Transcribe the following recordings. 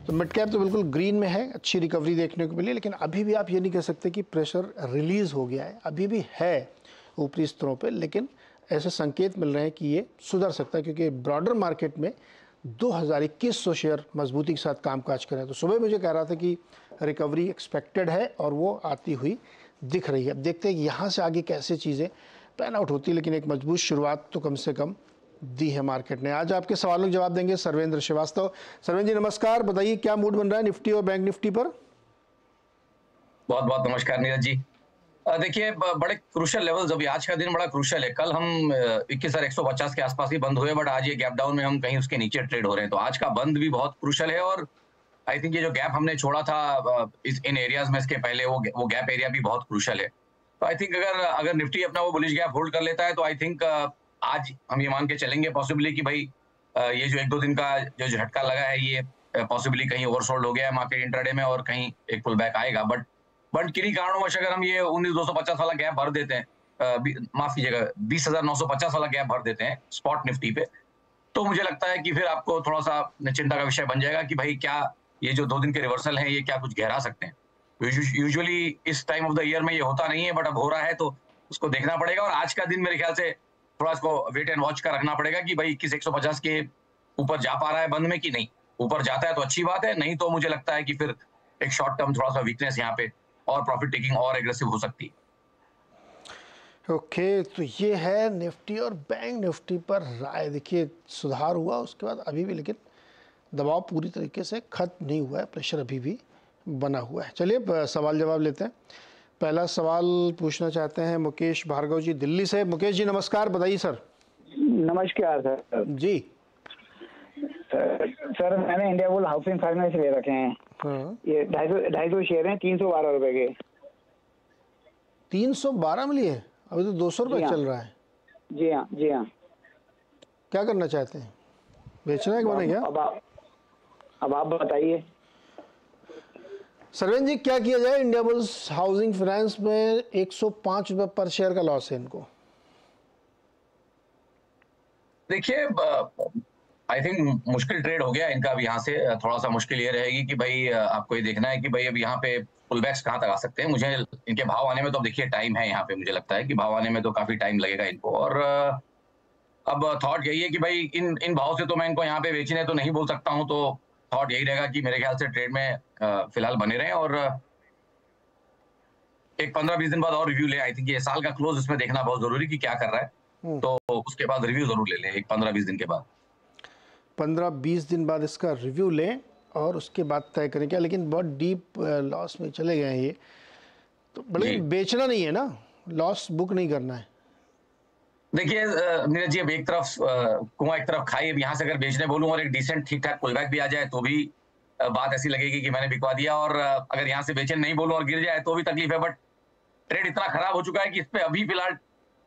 तो mid cap तो बिल्कुल ग्रीन में है, अच्छी रिकवरी देखने को मिली, लेकिन अभी भी आप ये नहीं कह सकते कि प्रेशर रिलीज़ हो गया है, अभी भी है ऊपरी स्तरों पे, लेकिन ऐसे संकेत मिल रहे हैं कि ये सुधर सकता है क्योंकि ब्रॉडर मार्केट में 2100 शेयर मजबूती के साथ कामकाज कर रहे हैं। तो सुबह मुझे कह रहा था कि रिकवरी एक्सपेक्टेड है और वो आती हुई दिख रही है। अब देखते हैं कि यहाँ से आगे कैसे चीज़ें पैन आउट होती है, लेकिन एक मजबूत शुरुआत तो कम से कम दी है मार्केट ने। आज आपके सवालों के जवाब देंगे सर्वेंद्र श्रीवास्तव। सर्वेंद्र जी नमस्कार, बताइए क्या मूड बन रहा है निफ्टी और बैंक निफ्टी पर? बहुत बहुत नमस्कार नीरज जी। देखिए बड़े क्रूशियल लेवल्स, अभी आज का दिन बड़ा क्रूशियल है। कल हम 21,150 के आसपास ही बंद हुए, बट आज ये गैप डाउन में हम कहीं उसके नीचे ट्रेड हो रहे हैं, तो आज का बंद भी बहुत क्रूशियल है। और आई थिंक ये जो गैप हमने छोड़ा था इन एरियाज में इसके पहले, वो गैप एरिया भी बहुत क्रूशियल है। तो आई थिंक अगर अगर निफ्टी अपना वो बुलिश गैप होल्ड कर लेता है तो आई थिंक आज हम ये मान के चलेंगे पॉसिबली कि भाई ये जो एक दो दिन का जो झटका लगा है ये पॉसिबली कहीं ओवरसोल्ड हो गया है मार्केट इंट्राडे में और कहीं एक पुल बैक आएगा। बट किन्हीं कारणवश अगर हम ये 19,250 वाला गैप भर देते हैं, माफ कीजिएगा 20,950 वाला गैप भर देते हैं स्पॉट निफ्टी पे, तो मुझे लगता है कि फिर आपको थोड़ा सा चिंता का विषय बन जाएगा कि भाई क्या ये जो 2 दिन के रिवर्सल हैं ये क्या कुछ गहरा सकते हैं। यूजुअली इस टाइम ऑफ द ईयर में ये होता नहीं है, बट अब हो रहा है तो उसको देखना पड़ेगा। और आज का दिन मेरे ख्याल से थोड़ा इसको वेट एंड वॉच का रखना पड़ेगा कि भाई 21,150 के ऊपर जा पा रहा है बंद में कि नहीं। ऊपर जाता है तो अच्छी बात है, नहीं तो मुझे लगता है कि फिर एक शॉर्ट टर्म थोड़ा सा वीकनेस यहाँ पे और प्रॉफिट टेकिंग और एग्रेसिव हो सकती है। ओके, तो ये है निफ्टी और बैंक निफ्टी पर राय। देखिए सुधार हुआ उसके बाद अभी भी, लेकिन दबाव पूरी तरीके से खत्म नहीं हुआ है, प्रेशर अभी भी बना हुआ है। चलिए सवाल जवाब लेते हैं। पहला सवाल पूछना चाहते हैं मुकेश भार्गव जी दिल्ली से। मुकेश जी नमस्कार, बताइए सर। नमस्कार सर जी। सर मैंने इंडिया बुल हाउसिंग फाइनेंस ले रखे हैं। हाँ। ये 250 शेयर हैं, 312 रुपए के। 312 में लिए? अभी तो 200 रुपये चल रहा है। जी हाँ जी हाँ। क्या करना चाहते हैं, बेचना है कि बने क्या? अब आप बताइए। सरवेंद्र जी क्या किया जाए? इंडिया बुल्स हाउसिंग फाइनेंस में 105 रुपये पर शेयर का लॉस है इनको। देखिए आई थिंक मुश्किल ट्रेड हो गया इनका। अब यहाँ से थोड़ा सा मुश्किल ये रहेगी कि भाई आपको ये देखना है कि भाई अब यहाँ पे पुल बैक्स कहाँ तक आ सकते हैं। मुझे इनके भाव आने में तो अब देखिए टाइम है, यहाँ पे मुझे लगता है कि भाव आने में तो काफी टाइम लगेगा इनको। और अब थॉट यही है कि भाई इन भाव से तो मैं इनको यहाँ पे बेचने तो नहीं बोल सकता हूँ, तो थॉट यही रहेगा कि मेरे ख्याल से ट्रेड में फिलहाल बने रहें और एक 15-20 दिन बाद और रिव्यू ले। आई थिंक ये साल का क्लोज इसमें देखना बहुत जरूरी कि क्या कर रहा है, तो उसके बाद रिव्यू जरूर ले लें एक 15-20 दिन के बाद। 15-20 दिन बाद इसका रिव्यू लें और उसके बाद तय करें क्या। लेकिन बहुत डीप लॉस में चले गए हैं ये, तो बड़े बेचना नहीं है ना, लॉस बुक नहीं करना है। देखिए नीरज जी, अब एक तरफ कुआं एक तरफ खाई। अब यहाँ से अगर बेचने बोलूं और एक डिसेंट ठीक ठाक पुलबैक भी आ जाए तो भी बात ऐसी लगेगी कि मैंने बिकवा दिया, और अगर यहाँ से बेचने नहीं बोलूं और गिर जाए तो भी तकलीफ है। बट ट्रेड इतना खराब हो चुका है कि इस पे अभी फिलहाल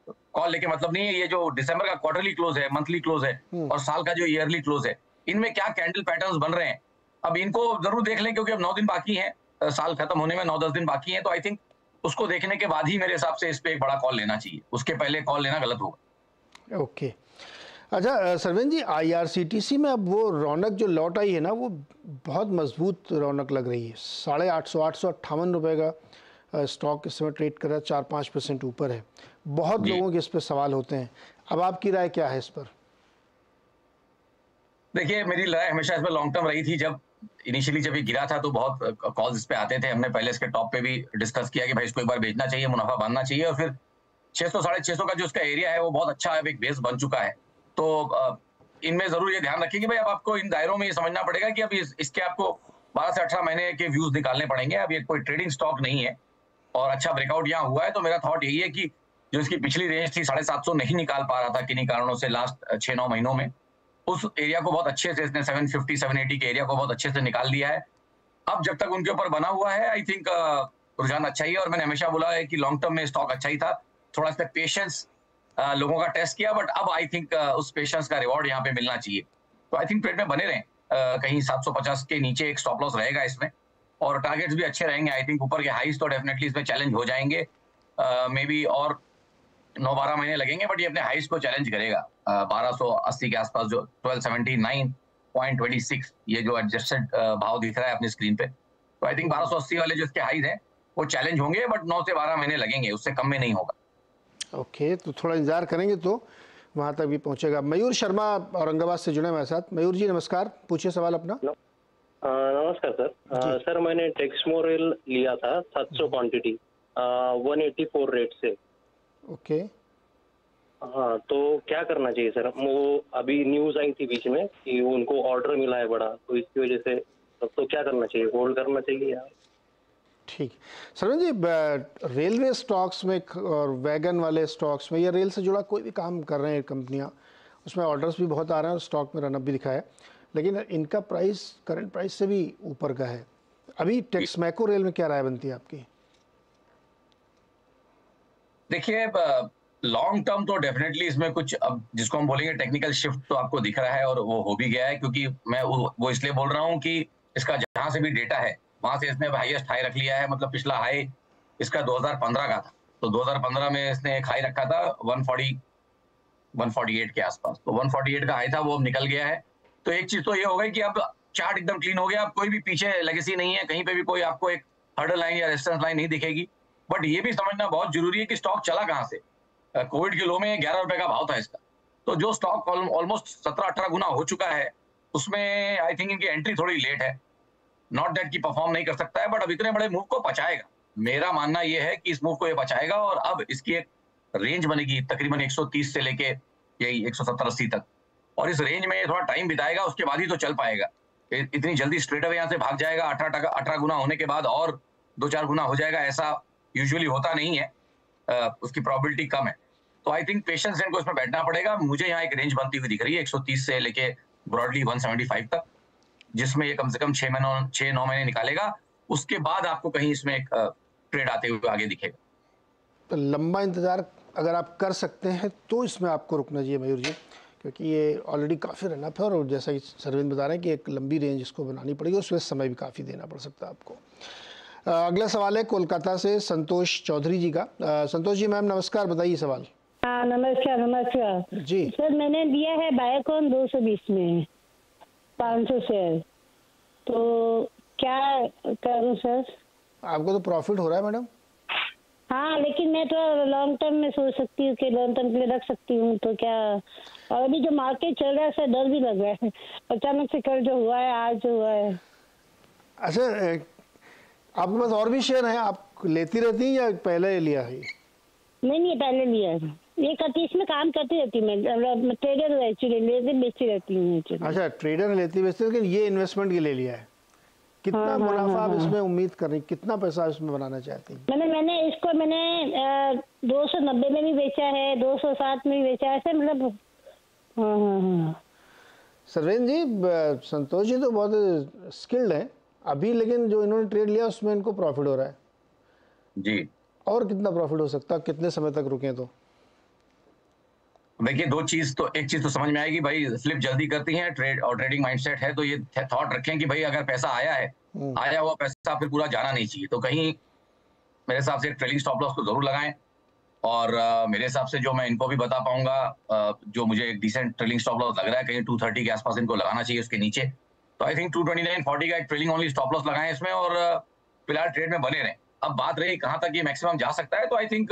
कॉल लेके मतलब नहीं है। ये जो दिसंबर का क्वार्टरली क्लोज है, मंथली क्लोज है और साल का जो ईयरली क्लोज है, इनमें क्या कैंडल पैटर्न्स बन रहे हैं अब इनको जरूर देख लें, क्योंकि अब 9 दिन बाकी हैं, साल खत्म होने में 9-10 दिन बाकी हैं। तो आई थिंक उसको देखने के बाद ही मेरे हिसाब से इस पे एक बड़ा कॉल लेना चाहिए, उसके पहले कॉल लेना गलत होगा। ओके अच्छा सरवेंद्र जी, IRCTC में अब वो रौनक जो लौट आई है ना, वो बहुत मजबूत रौनक लग रही है। 858 रुपये का स्टॉक इस समय ट्रेड कर रहा है, 4-5% ऊपर है। बहुत लोगों के इस पर सवाल होते हैं, अब आपकी राय क्या है इस पर? देखिए मेरी राय हमेशा इसमें लॉन्ग टर्म रही थी। जब इनिशियली जब ये गिरा था तो बहुत कॉल्स इस पे आते थे, हमने पहले इसके टॉप पे भी डिस्कस किया कि भाई इसको एक बार बेचना चाहिए, मुनाफा बांधना चाहिए। और फिर 600-650 का जो इसका एरिया है वो बहुत अच्छा है, एक बेस बन चुका है। तो इनमें जरूर ये ध्यान रखिए कि भाई अब आपको इन दायरों में ये समझना पड़ेगा कि अब इसके आपको 12 से 18 महीने के व्यूज निकालने पड़ेंगे। अब ये कोई ट्रेडिंग स्टॉक नहीं है और अच्छा ब्रेकआउट यहाँ हुआ है। तो मेरा थॉट यही है कि जो इसकी पिछली रेंज थी 750 नहीं निकाल पा रहा था किन्हीं कारणों से लास्ट 6-9 महीनों में, उस एरिया को बहुत अच्छे से इसने 750-780 के एरिया को बहुत अच्छे से निकाल दिया है। अब जब तक उनके ऊपर बना हुआ है आई थिंक रुझान अच्छा ही है। और मैंने हमेशा बोला है कि लॉन्ग टर्म में स्टॉक अच्छा ही था, थोड़ा सा पेशेंस लोगों का टेस्ट किया, बट अब आई थिंक उस पेशेंस का रिवॉर्ड यहाँ पे मिलना चाहिए। तो आई थिंक ट्रेड में बने रहें, कहीं 750 के नीचे एक स्टॉप लॉस रहेगा इसमें और टारगेट्स भी अच्छे रहेंगे। आई थिंक ऊपर के हाईज तो डेफिनेटली इसमें चैलेंज हो जाएंगे, मे बी और 9-12 महीने लगेंगे, बट ये अपने हाईज को चैलेंज करेगा। 1280 के आसपास जो 1279 12.26 ये जो एडजस्टेड भाव दिख रहा है अपनी स्क्रीन पे, तो आई थिंक 1280 वाले जो इसके हाईज हैं वो चैलेंज होंगे, बट 9 से 12 महीने लगेंगे, उससे कम में नहीं होगा। ओके, तो थोड़ा इंतजार करेंगे तो वहाँ तक भी पहुँचेगा। मयूर शर्मा औरंगाबाद से जुड़े हमारे साथ। मयूर जी नमस्कार, पूछिए सवाल अपना। नमस्कार सर। सर मैंने टेक्समोरेल लिया था 700 क्वांटिटी 184 रेट से। ओके, हाँ, तो क्या करना चाहिए सर? वो अभी न्यूज आई थी बीच में कि उनको ऑर्डर मिला है बड़ा, तो इसकी वजह से तब तो क्या करना चाहिए? होल्ड करना चाहिए या? ठीक। सरवन जी, रेलवे स्टॉक्स में और वैगन वाले स्टॉक्स में या रेल से जुड़ा कोई भी काम कर रहे हैं कंपनियां, उसमें ऑर्डर्स भी बहुत आ रहे हैं और स्टॉक में रनअप भी दिखा है, लेकिन इनका प्राइस करंट प्राइस से भी ऊपर का है। अभी टेक्समैको रेल में क्या राय बनती है आपकी? देखिए, लॉन्ग टर्म तो डेफिनेटली इसमें कुछ, अब जिसको हम बोलेंगे टेक्निकल शिफ्ट, तो आपको दिख रहा है और वो हो भी गया है, क्योंकि मैं वो इसलिए बोल रहा हूँ कि इसका जहां से भी डेटा है वहां से इसने हाईएस्ट हाई रख लिया है। मतलब पिछला हाई इसका 2015 का था, तो 2015 में इसने एक हाई रखा था 148 के आसपास, तो 148 का हाई था, वो अब निकल गया है। तो एक चीज तो ये हो गई कि अब चार्ट एकदम क्लीन हो गया, अब कोई भी पीछे लेगेसी नहीं है, कहीं पे भी कोई आपको एक हर्डल लाइन या रेजिस्टेंस लाइन नहीं दिखेगी। बट ये भी समझना बहुत जरूरी है कि स्टॉक चला कहां से। कोविड के लो में 11 रुपए का भाव था इसका, तो जो स्टॉक ऑलमोस्ट 17-18 गुना हो चुका है, उसमें आई थिंक इनकी एंट्री थोड़ी लेट है। नॉट दैट कि परफॉर्म नहीं कर सकता है, बट अब इतने बड़े मूव को पचाएगा। मेरा मानना यह है कि इस मूव को ये पचाएगा, और अब इसकी एक रेंज बनेगी तकरीबन 130 से लेके यही 170-80 तक, और इस रेंज में थोड़ा टाइम बिताएगा, उसके बाद ही तो चल पाएगा। इतनी जल्दी स्ट्रेट अवे यहाँ से भाग जाएगा 18 गुना होने के बाद और 2-4 गुना हो जाएगा, ऐसा यूजुअली होता नहीं है, उसकी प्रोबेबिलिटी कम है। तो आई थिंक पेशेंस इनको इसमें बैठना पड़ेगा। मुझे यहाँ एक रेंज बनती हुई दिख रही है 130 से लेके ब्रॉडली 175 तक, जिसमें ये कम से कम 6-9 महीने निकालेगा, उसके बाद आपको कहीं इसमें एक ट्रेड आते हुए आगे दिखेगा। तो लंबा इंतजार अगर आप कर सकते हैं तो इसमें आपको रुकना चाहिए मयूर जी, क्योंकि ये ऑलरेडी काफ़ी रनअप है, और जैसा कि सरविंद बता रहे हैं कि एक लंबी रेंज इसको बनानी पड़ेगी, उसमें समय भी काफ़ी देना पड़ सकता है आपको। अगला सवाल है कोलकाता से संतोष चौधरी जी का। संतोष जी मैम नमस्कार, बताइए सवाल। हाँ नमस्कार जी सर, मैंने दिया है बायोकॉन 220 में 500 शेयर, तो क्या करूं सर? आपको तो प्रॉफिट हो रहा है मैडम। हाँ, लेकिन मैं तो लॉन्ग टर्म में सोच सकती हूँ कि लॉन्ग टर्म के लिए रख सकती हूँ, तो क्या? और अभी जो मार्केट चल रहा है सर, डर भी लग रहा है, अचानक से कल जो हुआ है, आज जो हुआ है। अच्छा, आपके पास और भी शेयर हैं, आप लेती रहती हैं या पहले लिया है? नहीं, पहले लिया है। ये कतीस में काम करती रहती मैं ट्रेडर हूँ एक्चुअली, लेती बेचती रहती हूँ। अच्छा, ट्रेडर लेती बेचती, लेकिन ये इन्वेस्टमेंट के लिए लिया है। कितना मुनाफा आप इसमें उम्मीद कर रही हैं, कितना पैसा इसमें बनाना चाहती हैं? मैंने इसको 290 में भी बेचा है, 260 में भी बेचा है सर, मतलब। हाँ। सरवेन जी, संतोष जी तो बहुत स्किल्ड हैं अभी, लेकिन जो इन्होंने ट्रेड लिया उसमें इनको प्रॉफिट हो रहा है जी। और कितना प्रॉफिट हो सकता है, कितने समय तक रुकें? तो देखिए, एक चीज तो समझ में आएगी भाई, फ्लिप जल्दी करती हैं, ट्रेड और ट्रेडिंग माइंडसेट है, तो ये थॉट रखें कि भाई अगर पैसा आया हुआ पैसा फिर पूरा जाना नहीं चाहिए, तो कहीं मेरे हिसाब से ट्रेलिंग स्टॉप लॉस को जरूर लगाएं। और मेरे हिसाब से जो मैं इनको भी बता पाऊंगा, जो मुझे एक डिसेंट ट्रेलिंग स्टॉप लॉस लग रहा है, कहीं 230 के आसपास इनको लगाना चाहिए, उसके नीचे। तो आई थिंक 229.40 का एक ट्रेलिंग ओनली स्टॉप लॉस लगाएं इसमें, और फिलहाल ट्रेड में बने रहें। अब बात रही कहाँ तक ये मैक्सिमम जा सकता है, तो आई थिंक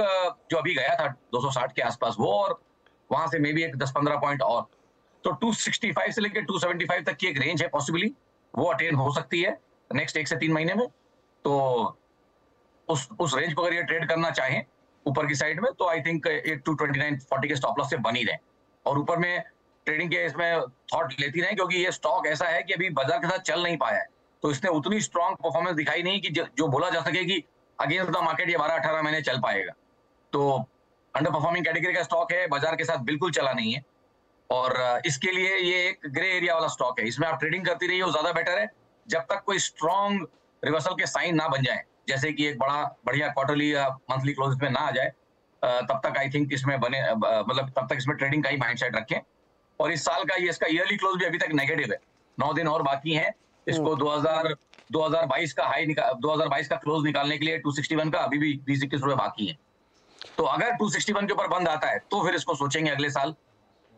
जो अभी गया था 260 के आसपास वो, और वहां से मे बी एक 10-15 पॉइंट और, तो 265 से लेकर 275 तक की एक रेंज है, पॉसिबली वो अटेन हो सकती है नेक्स्ट 1 से 3 महीने में। तो उस रेंज को अगर ये ट्रेड करना चाहें ऊपर की साइड में, तो आई थिंक 229.40 के स्टॉप लॉस से बनी रहे, और ऊपर में ट्रेडिंग के इसमें थॉट लेती रहे, क्योंकि ये स्टॉक ऐसा है कि अभी बाजार के साथ चल नहीं पाया है, तो इसने उतनी स्ट्रॉन्ग परफॉर्मेंस दिखाई नहीं कि जो बोला जा सके कि अगेंस्ट द मार्केट ये 12-18 महीने चल पाएगा। तो अंडर परफॉर्मिंग कैटेगरी का स्टॉक है, बाजार के साथ बिल्कुल चला नहीं है, और इसके लिए ये एक ग्रे एरिया वाला स्टॉक है, इसमें आप ट्रेडिंग करती रहिए, वो ज्यादा बेटर है, जब तक कोई स्ट्रॉन्ग रिवर्सल के साइन ना बन जाए, जैसे कि एक बढ़िया क्वार्टरली या मंथली क्लोज में ना आ जाए, तब तक आई थिंक इसमें मतलब तब तक इसमें ट्रेडिंग का ही माइंडसेट रखें। और इस साल का ये इसका ईयरली क्लोज भी अभी तक नेगेटिव है, 9 दिन और बाकी हैं इसको 2022 का हाई 2022 का क्लोज निकालने के लिए 261 का अभी भी 20-21 रुपए बाकी है। तो अगर 261 के ऊपर बंद आता है तो फिर इसको सोचेंगे अगले साल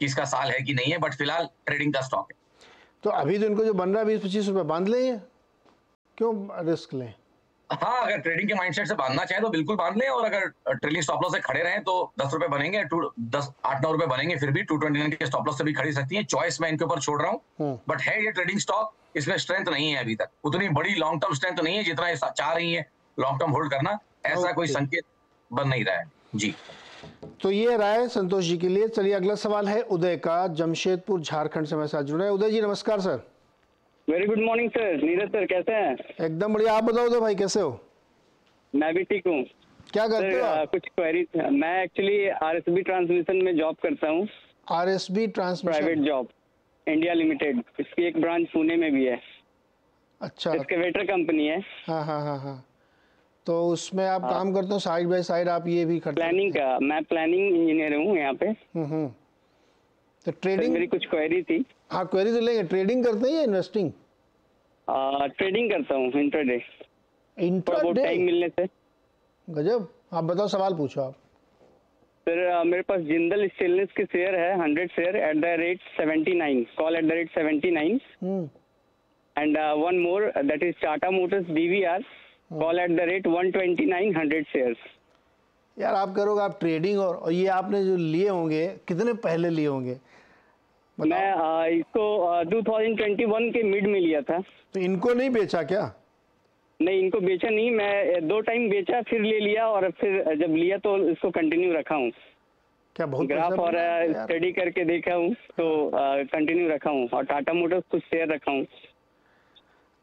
कि इसका साल है कि नहीं है, बट फिलहाल ट्रेडिंग का स्टॉक है। तो अभी तो इनको जो बन रहा है 20-25 रुपए बांध लें, क्यों रिस्क लें? हाँ, अगर ट्रेडिंग के माइंडसेट से बांधना चाहे तो बिल्कुल बांध लें, और अगर ट्रेलिंग स्टॉप लॉस से खड़े रहें तो 10 रुपए बनेंगे, 8-9 रुपए बनेंगे, फिर भी 229 के स्टॉप लॉस से भी खरीद सकती है। चॉइस मैं इनके ऊपर छोड़ रहा हूँ, बट है ये ट्रेडिंग स्टॉक, इसमें स्ट्रेंथ नहीं है अभी तक, उतनी बड़ी लॉन्ग टर्म स्ट्रेंथ नहीं है जितना ये चाह रही है लॉन्ग टर्म होल्ड करना, ऐसा कोई संकेत बन नहीं रहा है जी। तो ये राय संतोष जी के लिए। चलिए अगला सवाल है उदय का, जमशेदपुर झारखंड से हमारे साथ जुड़ रहे हैं। उदय जी नमस्कार sir. Very good morning sir, Neeraj sir कैसे हैं? एकदम बढ़िया, आप बताओ उदय भाई कैसे हो? मैं भी ठीक हूँ। क्या करते हो आप? कुछ क्वेरी, मैं एक्चुअली आरएसबी ट्रांसमिशन में जॉब करता हूँ। RSB transmission private job, India limited, इसकी एक ब्रांच पुणे में भी है। अच्छा, एक्सकेवेटर कंपनी है। हाँ हाँ हाँ हाँ। तो उसमें आप काम करते हो, साइड बाय साइड आप ये भी करते हो? प्लानिंग का, मैं प्लानिंग इंजीनियर हूँ यहाँ पे। तो ट्रेडिंग, मेरी कुछ क्वेरी थी। हाँ क्वेरी तो लेंगे। ट्रेडिंग करते हैं या इन्वेस्टिंग? ट्रेडिंग करता हूँ, इंट्राडे, इंट्राडे। टाइम मिलने से। गजब। आप बताओ, सवाल पूछो आप। सर मेरे पास जिंदल स्टेनलेस के शेयर है 100 share at the rate 79, call at the rate 79, and one more that is Tata Motors DVR, call at the rate 129 100 shares. यार आप करोगे आप ट्रेडिंग, और ये आपने जो लिए होंगे कितने पहले लिए होंगे? मैं इसको 2021 के मिड में लिया था। तो इनको नहीं बेचा क्या? नहीं, इनको बेचा नहीं, मैं 2 टाइम बेचा, फिर ले लिया, और फिर जब लिया तो इसको कंटिन्यू रखा हूँ। क्या बहुत ग्राफ और स्टडी करके देखा हूँ तो कंटिन्यू रखा हूँ, और टाटा मोटर्स कुछ शेयर रखा हूँ।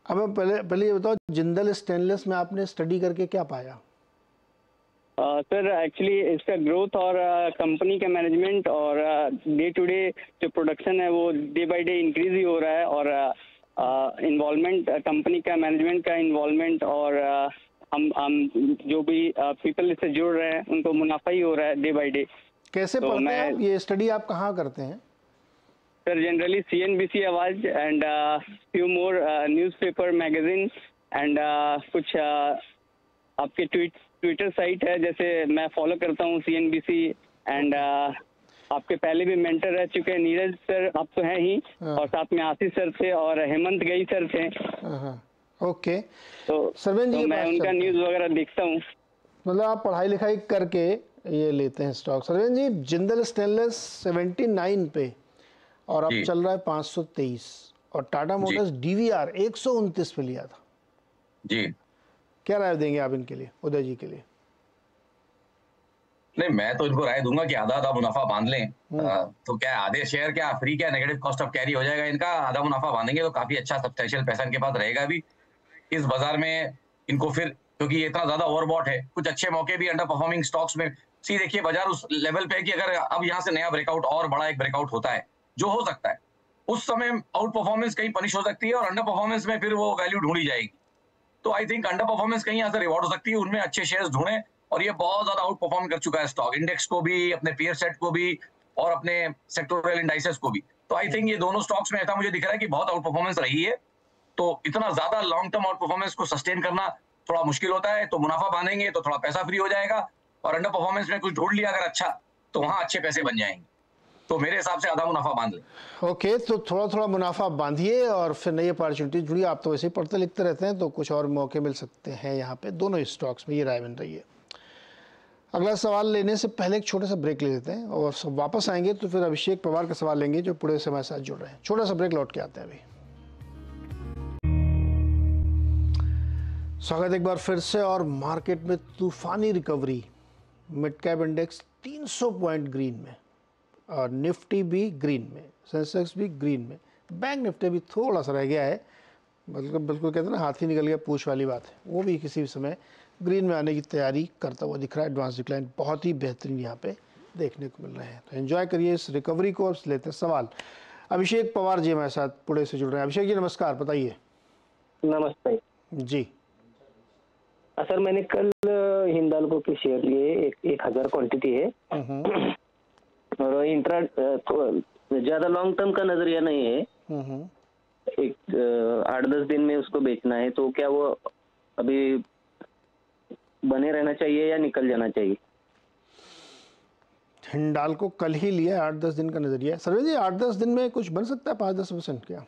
अब पहले ये बताओ, जिंदल स्टेनलेस में आपने स्टडी करके क्या पाया? सर एक्चुअली इसका ग्रोथ और कंपनी का मैनेजमेंट और डे टू डे जो प्रोडक्शन है वो डे बाय डे इंक्रीज ही हो रहा है, और इन्वॉल्वमेंट कंपनी का, मैनेजमेंट का इन्वॉल्वमेंट, और हम जो भी पीपल इससे जुड़ रहे हैं उनको मुनाफा ही हो रहा है डे बाय डे। कैसे तो पढ़ते हैं आप? ये स्टडी आप कहाँ करते हैं? सर जनरली CNBC आवाज and few more newspaper, magazine, and कुछ आपके ट्विटर साइट है, जैसे मैं फॉलो करता हूँ CNBC, एंड आपके पहले भी मेंटर रह चुके हैं नीरज सर, आप तो हैं ही, और साथ में आशीष सर थे और हेमंत गई सर थे। ओके, तो सरवेन जी, तो मैं उनका न्यूज़ वगैरह देखता हूँ। मतलब आप पढ़ाई लिखाई करके ये लेते हैं स्टॉक। सरवेन जी, जिंदल स्टेनलेस 79 पे और अब चल रहा है 523, और टाटा मोटर्स DVR 129 पे लिया था जी। क्या राय देंगे आप इनके लिए, उदय जी के लिए? नहीं, मैं तो इनको राय दूंगा कि आधा आधा मुनाफा बांध लें। तो क्या आधे शेयर, क्या फ्री, क्या नेगेटिव कॉस्ट ऑफ कैरी हो जाएगा इनका? आधा मुनाफा बांधेंगे तो काफी अच्छा सब्सटेंशियल पैसा इनके पास रहेगा भी इस बाजार में इनको, फिर क्योंकि ये इतना ज्यादा ओवरबॉट है। कुछ अच्छे मौके भी अंडर परफॉर्मिंग स्टॉक्स में। सी देखिए, बाजार उस लेवल पे है कि अगर अब यहाँ से नया ब्रेकआउट और बड़ा एक ब्रेकआउट होता है, जो हो सकता है, उस समय आउट परफॉर्मेंस कहीं पनिश हो सकती है, और अंडर परफॉर्मेंस में फिर वो वैल्यू ढूंढी जाएगी। तो आई थिंक अंडर परफॉर्मेंस कहीं यहाँ से रिवॉर्ड हो सकती है, उनमें अच्छे शेयर्स ढूंढें, और ये बहुत ज्यादा आउट परफॉर्म कर चुका है स्टॉक इंडेक्स को भी, अपने पीयर सेट को भी, और अपने सेक्टोरल इंडाइसेस को भी। तो आई थिंक ये दोनों स्टॉक्स में ऐसा मुझे दिख रहा है कि बहुत आउट परफॉर्मेंस रही है। तो इतना ज्यादा लॉन्ग टर्म आउट परफॉर्मेंस को सस्टेन करना थोड़ा मुश्किल होता है, तो मुनाफा बांधेंगे तो थोड़ा पैसा फ्री हो जाएगा, और अंडर परफॉर्मेंस में कुछ ढूंढ लिया अगर अच्छा, तो वहां अच्छे पैसे बन जाएंगे। तो मेरे हिसाब से आधा मुनाफा बांध लें। ओके, तो थोड़ा थोड़ा मुनाफा बांधिए और फिर नई अपॉर्चुनिटी जुड़िए। आप तो वैसे ही पढ़ते लिखते रहते हैं, तो कुछ और मौके मिल सकते हैं यहाँ पे दोनों स्टॉक्स में, ये राय बन रही है। अगला सवाल लेने से पहले एक छोटा सा ब्रेक ले लेते हैं, और वापस आएंगे तो फिर अभिषेक पवार का सवाल लेंगे जो पुणे से हमारे साथ जुड़ रहे हैं। छोटा सा ब्रेक, लौट के आते हैं अभी। स्वागत एक बार फिर से। और मार्केट में तूफानी recovery, mid cap index 300 point green में, और निफ्टी भी ग्रीन में, सेंसेक्स भी ग्रीन में, बैंक निफ्टी भी थोड़ा सा रह गया है, बिल्कुल कहते हैं ना, हाथी निकल गया पूछ वाली बात है, वो भी किसी भी समय ग्रीन में आने की तैयारी करता हुआ दिख रहा है। एडवांस डिक्लाइन बहुत ही बेहतरीन यहाँ पे देखने को मिल रहे हैं, तो एंजॉय करिए इस रिकवरी को। अब लेते हैं सवाल। अभिषेक पवार जी हमारे साथ पुणे से जुड़ रहे हैं। अभिषेक जी नमस्कार, बताइए। नमस्ते जी सर, मैंने कल हिंदाल्को के शेयर लिए 1000 क्वांटिटी है, और इंट्रा ज्यादा लॉन्ग टर्म का नजरिया नहीं है, एक 8-10 दिन में उसको बेचना है, तो क्या वो अभी बने रहना चाहिए या निकल जाना चाहिए? हिंडाल्को कल ही लिया, 8-10 दिन का नजरिया है। सर जी 8-10 दिन में कुछ बन सकता है 5-10% क्या?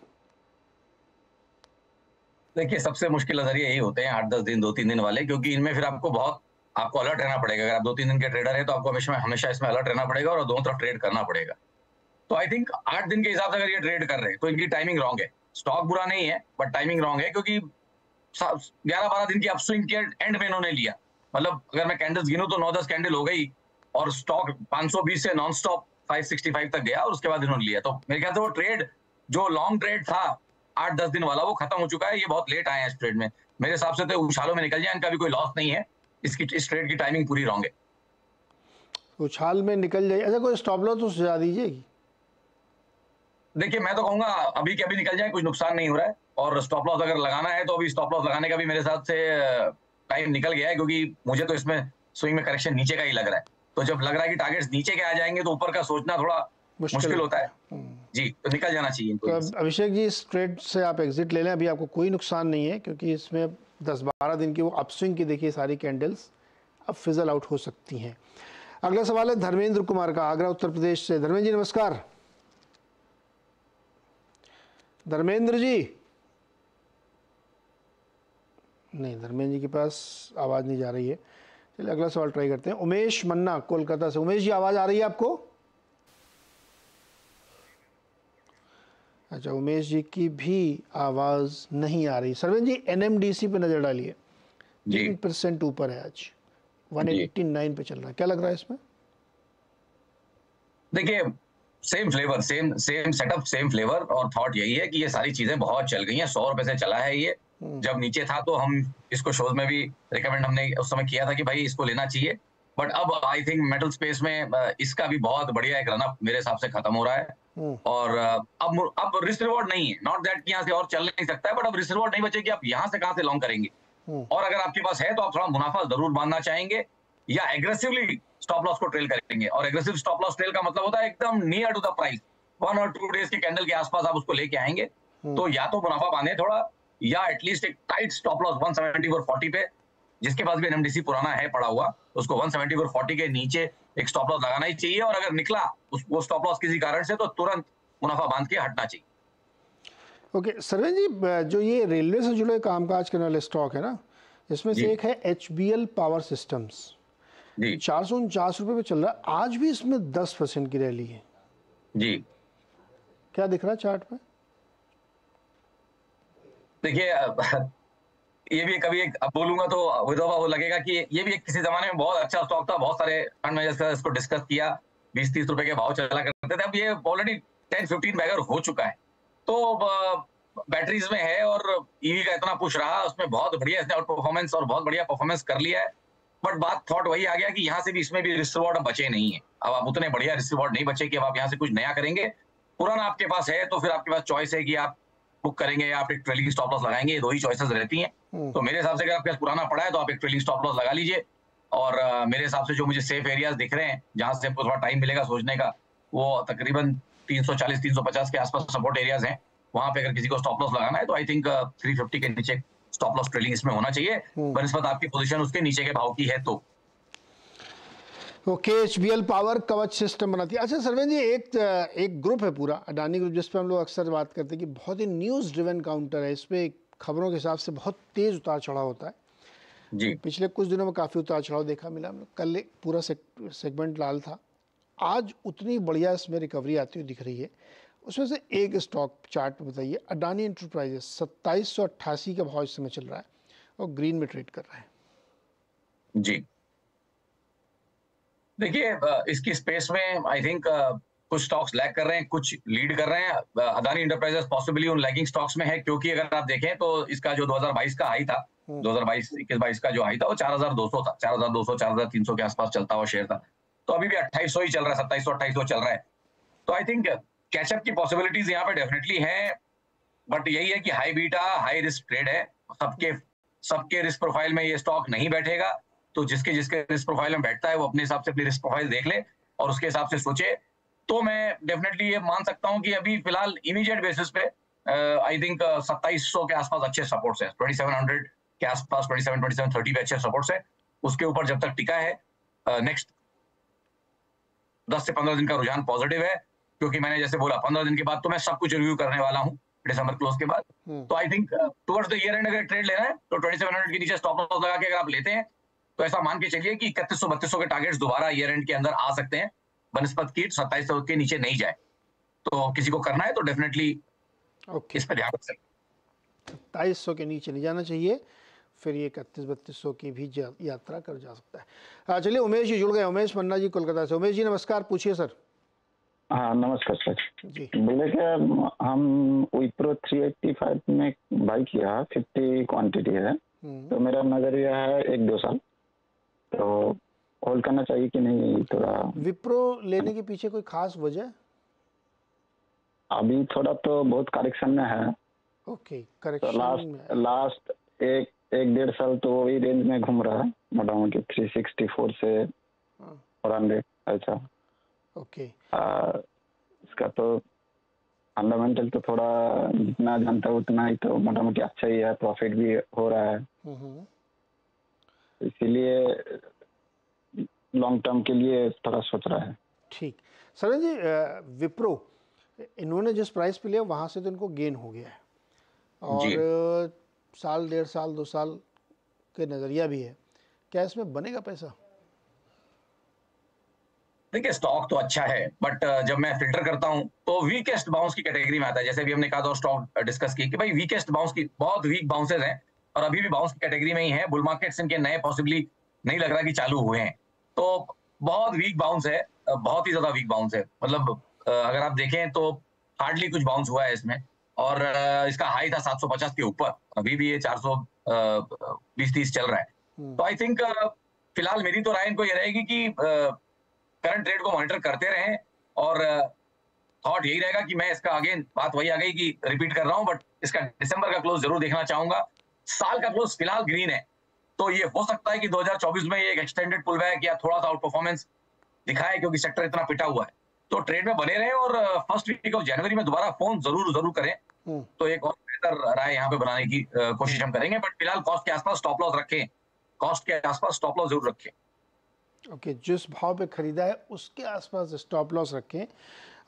देखिए सबसे मुश्किल नजरिए यही होते हैं 8-10 दिन 2-3 दिन वाले, क्योंकि इनमें फिर आपको अलर्ट रहना पड़ेगा। अगर आप 2-3 दिन के ट्रेडर है तो आपको हमेशा इसमें अलर्ट रहना पड़ेगा और दोनों तरफ ट्रेड करना पड़ेगा। तो आई थिंक 8 दिन के हिसाब से अगर ये ट्रेड कर रहे हैं तो इनकी टाइमिंग रॉन्ग है। स्टॉक बुरा नहीं है बट टाइमिंग रॉन्ग है, क्योंकि 11-12 दिन की अपस्विंग के एंड में इन्होंने लिया। मतलब अगर मैं कैंडल्स गिनूं तो 9-10 कैंडल हो गई और स्टॉक 520 से नॉन स्टॉप 565 तक गया और उसके बाद इन्होंने लिया। तो मेरे ख्याल से वो ट्रेड जो लॉन्ग ट्रेड था 8-10 दिन वाला वो खत्म हो चुका है। ये बहुत लेट आए हैं इस ट्रेड में। मेरे हिसाब से तो उछालों में निकल जाए, इनका भी कोई लॉस नहीं है। इस ट्रेड की टाइमिंग पूरी रॉन्ग है। उछाल में निकल जाए, ऐसा कोई स्टॉप लॉस तो सुझा दीजिए। देखिए मैं तो कहूंगा अभी के अभी निकल जाए, कुछ नुकसान नहीं हो रहा है। और स्टॉप लॉस अगर लगाना है तो अभी स्टॉप लॉस लगाने का भी मेरे हिसाब से टाइम निकल गया है, क्योंकि मुझे तो इसमें स्विंग में करेक्शन नीचे का ही लग रहा है। तो जब लग रहा है कि टारगेट्स नीचे के आ जाएंगे तो ऊपर का सोचना थोड़ा मुश्किल होता है जी, तो निकल जाना चाहिए इनको। तो अभिषेक जी इस ट्रेड से आप एग्जिट ले लें, अभी आपको कोई नुकसान नहीं है, क्योंकि इसमें 10-12 दिन की वो अपस्विंग की देखिए सारी कैंडल्स अब फिजल आउट हो सकती हैं। अगला सवाल है धर्मेंद्र कुमार का, आगरा उत्तर प्रदेश से। धर्मेंद्र जी नमस्कार। धर्मेंद्र जी नहीं, धर्मेंद्र जी के पास आवाज़ नहीं जा रही है। चलिए अगला सवाल ट्राई करते हैं। उमेश मन्ना कोलकाता से। उमेश जी आवाज़ आ रही है आपको? अच्छा, उमेश जी की भी आवाज़ नहीं आ रही। सरवेंद्र जी एनएमडीसी पे नज़र डालिए, 3% ऊपर है आज, 189 पे चल रहा है। क्या लग रहा है इसमें? देखिए same flavour, same setup, same flavour और थॉट यही है कि ये सारी चीजें बहुत चल गई हैं। 100 रुपए से चला है ये। जब नीचे था तो हम इसको शोज में भी रिकमेंड हमने उस समय किया था कि भाई इसको लेना चाहिए। बट अब आई थिंक मेटल स्पेस में इसका भी बहुत बढ़िया एक रनअप मेरे हिसाब से खत्म हो रहा है। और अब रिस्क रिवॉर्ड नहीं है। नॉट दैट कि यहाँ से और चल नहीं सकता है, बट अब रिस्क रिवॉर्ड नहीं बचेगी। आप यहाँ से कहाँ से लॉन्ग करेंगे? और अगर आपके पास है तो आप थोड़ा मुनाफा जरूर बांधना चाहेंगे या एग्रेसिवली स्टॉप लॉस को ट्रेल करेंगे। और एग्रेसिव स्टॉप लॉस ट्रेल का मतलब होता है एकदम नियर टू द प्राइस, 1 और 2 डेज के कैंडल के आसपास आप उसको लेके आएंगे। तो या तो मुनाफा बांधे थोड़ा, या एटलीस्ट एक टाइट स्टॉप लॉस 170/40 पे, जिसके पास भी एनएमडीसी पुराना है पड़ा हुआ, उसको 170/40 के नीचे एक स्टॉप लॉस लगाना ही चाहिए। और अगर निकला वो स्टॉप लॉस किसी कारण से तो तुरंत मुनाफा बांध के हटना चाहिए। ओके सरवेंद्र जी, जो ये रेलवे से जुड़े कामकाज करने वाले स्टॉक है ना, इसमें से एक है HBL पावर सिस्टम्स, 449 रुपए पे चल रहा है। आज भी इसमें 10% की रैली है जी। क्या दिख रहा है चार्ट पे? देखिए ये भी कभी एक अब बोलूंगा तो वो लगेगा कि ये भी एक किसी जमाने में बहुत अच्छा स्टॉक था। बहुत सारे फंड मैनेजर्स ने इसको डिस्कस किया, 20-30 रुपए के भाव चला करते थे। अब ये ऑलरेडी 10-15 बैगर हो चुका है। तो बैटरीज में है और ईवी का इतना पुश रहा, उसमें बहुत बढ़िया इसने आउट परफॉर्मेंस और बहुत बढ़िया परफॉर्मेंस कर लिया है। बट बात थॉट वही आ गया कि यहाँ से भी इसमें भी रिस्क रिवॉर्ड बचे नहीं है। अब आप उतने बढ़िया रिस्क रिवॉर्ड नहीं बचे कि अब आप यहाँ से कुछ नया करेंगे। पुराना आपके पास है तो फिर आपके पास चॉइस है कि आप बुक करेंगे या आप एक ट्रेलिंग स्टॉप लॉस लगाएंगे। ये दो ही चॉइसेस रहती हैं। तो मेरे हिसाब से अगर आपके पास पुराना पड़ा है तो आप एक ट्रेलिंग स्टॉप लॉस लगा लीजिए। और मेरे हिसाब से जो मुझे सेफ एरियाज दिख रहे हैं जहां से आपको थोड़ा टाइम मिलेगा सोचने का, वो तकरीबन 340-350 के आसपास सपोर्ट एरियाज हैं। वहां पे अगर किसी को स्टॉप लॉस लगाना है तो आई थिंक 350 के नीचे स्टॉप लॉस ट्रेलिंग इसमें होना चाहिए, बनिस्बत आपकी पोजीशन उसके नीचे के भाव की है तो। ओके, HBL पावर कवच सिस्टम बनाती है। अच्छा सरवेंद्र जी, एक ग्रुप है पूरा अडानी ग्रुप, जिस पर हम लोग अक्सर बात करते हैं कि बहुत ही न्यूज़ ड्रिवन काउंटर है। इस पर खबरों के हिसाब से बहुत तेज़ उतार चढ़ाव होता है जी। पिछले कुछ दिनों में काफ़ी उतार चढ़ाव देखा मिला। हम लोग कल एक पूरा सेगमेंट लाल था, आज उतनी बढ़िया इसमें रिकवरी आती हुई दिख रही है। उसमें से एक स्टॉक चार्ट में बताइए, अडानी एंटरप्राइजेस 2788 का भाव इस समय चल रहा है और ग्रीन में ट्रेड कर रहा है जी। देखिए इसकी स्पेस में आई थिंक कुछ स्टॉक्स लैग कर रहे हैं, कुछ लीड कर रहे हैं। अडानी एंटरप्राइजेस पॉसिबली उन लैगिंग स्टॉक्स में है, क्योंकि अगर आप देखें तो इसका जो 2022 का हाई था, 2022-21-22 का जो हाई था वो 4200 था, 4200 4300 के आसपास चलता हुआ शेयर था। तो अभी भी 2800 ही चल रहा है, 2700-2800 चल रहा है। तो आई थिंक कैचअप की पॉसिबिलिटीज यहाँ पे डेफिनेटली है। बट यही है कि high beta high risk trade है। सबके रिस्क प्रोफाइल में ये स्टॉक नहीं बैठेगा। तो जिसके रिस्क प्रोफाइल में बैठता है वो अपने हिसाब से अपनी रिस्क प्रोफाइल देख ले और उसके हिसाब से सोचे। तो मैं डेफिनेटली ये मान सकता हूँ कि अभी फिलहाल इमीडिएट बेसिस पे आई थिंक 2700 के आसपास अच्छे सपोर्ट्स है, 2700 के आसपास, 2730 पे अच्छे सपोर्ट्स है। उसके ऊपर जब तक टिका है, नेक्स्ट 10 से 15 दिन का रुझान पॉजिटिव है, क्योंकि मैंने जैसे बोला 15 दिन के बाद तो मैं सब कुछ रिव्यू करने वाला हूँ। दिसंबर क्लोज के बाद। तो I think towards the year and अगर ट्रेड लेना है तो 2700 के नीचे स्टॉप लॉस लगा के अगर आप लेते हैं तो ऐसा मान के चलिए कि 3100-3200 के टारगेट्स दोबारा ईयर एंड के अंदर आ सकते हैं, बनस्पत की 2700 के नीचे नहीं जाए। तो किसी को करना है तो डेफिनेटली इस पर ध्यान रख सकते हैं। 2700 के नीचे नहीं जाना चाहिए, फिर ये 31-3200 की भी यात्रा कर जा सकता है। चलिए उमेश जी जुड़ गए, उमेश मन्ना जी कोलकाता से। उमेश जी नमस्कार, पूछिए सर। हाँ नमस्कार सर जी बोले क्या हम विप्रो 385 में बाई किया 50 क्वांटिटी है तो मेरा नजरिया है 1-2 साल तो होल्ड करना चाहिए कि नहीं। थोड़ा विप्रो लेने के पीछे कोई खास वजह? अभी थोड़ा तो बहुत करेक्शन में है। ओके तो करेक्शन लास्ट एक 1-1.5 साल तो वही रेंज में घूम रहा है मोटा मोटी 364 से 400 ऐसा। ओके इसका तो फंडामेंटल तो थोड़ा जितना जानता है उतना ही तो मोटा मोटी अच्छा ही है, प्रॉफिट भी हो रहा है, इसीलिए लॉन्ग टर्म के लिए थोड़ा सोच रहा है। ठीक सरन जी, विप्रो इन्होंने जिस प्राइस पे लिया वहाँ से तो इनको गेन हो गया है और साल 1.5 साल 2 साल के नज़रिया भी है, क्या इसमें बनेगा पैसा? देखिए स्टॉक तो अच्छा है बट जब मैं फिल्टर करता हूं तो वीकेस्ट बाउंस की कैटेगरी में आता है। जैसे भी हमने कहा था स्टॉक डिस्कस की कि भाई वीकेस्ट बाउंस की बहुत वीक बाउंसेस हैं और अभी भी बाउंस की कैटेगरी में ही है। बुल मार्केट्स इनके नए पॉसिबली नहीं लग रहा कि चालू हुए हैं, तो बहुत वीक बाउंस है, बहुत ही ज्यादा वीक बाउंस है। मतलब अगर आप देखें तो हार्डली कुछ बाउंस हुआ है इसमें और इसका हाई था 750 के ऊपर, अभी भी ये 420-30 चल रहा है। तो आई थिंक फिलहाल मेरी तो राय इनको ये रहेगी कि करंट ट्रेड को मॉनिटर करते रहें और थॉट यही रहेगा कि मैं इसका अगेन बात वही आ गई कि रिपीट कर रहा हूं बट इसका दिसंबर का क्लोज जरूर देखना चाहूंगा। साल का क्लोज फिलहाल ग्रीन है तो ये हो सकता है कि 2024 में ये एक एक्सटेंडेड पुल बैक या थोड़ा सा आउट परफॉर्मेंस दिखाए क्योंकि सेक्टर इतना पिटा हुआ है। तो ट्रेड में बने रहें और फर्स्ट वीक ऑफ जनवरी में दोबारा फोन जरूर करें तो एक और बेहतर राय यहाँ पे बनाने की कोशिश हम करेंगे। बट फिलहाल कॉस्ट के आसपास स्टॉप लॉस रखें, कॉस्ट के आसपास स्टॉप लॉस जरूर रखें। ओके जिस भाव पे खरीदा है उसके आसपास स्टॉप लॉस रखें।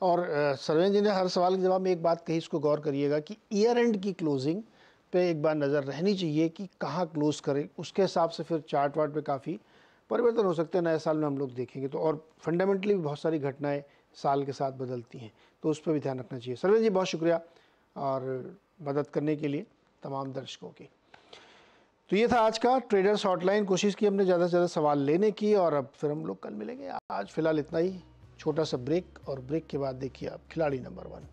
और सरवेन जी ने हर सवाल के जवाब में एक बात कही, इसको गौर करिएगा कि ईयर एंड की क्लोजिंग पे एक बार नज़र रहनी चाहिए कि कहाँ क्लोज करें, उसके हिसाब से फिर चार्ट वार्ट पे काफ़ी परिवर्तन हो सकते हैं। नए साल में हम लोग देखेंगे तो और फंडामेंटली भी बहुत सारी घटनाएं साल के साथ बदलती हैं तो उस पर भी ध्यान रखना चाहिए। सरवेन जी बहुत शुक्रिया और मदद करने के लिए तमाम दर्शकों की। तो ये था आज का ट्रेडर्स हॉटलाइन। कोशिश की हमने ज़्यादा से ज़्यादा सवाल लेने की और अब फिर हम लोग कल मिलेंगे। आज फिलहाल इतना ही, छोटा सा ब्रेक और ब्रेक के बाद देखिए आप खिलाड़ी नंबर 1।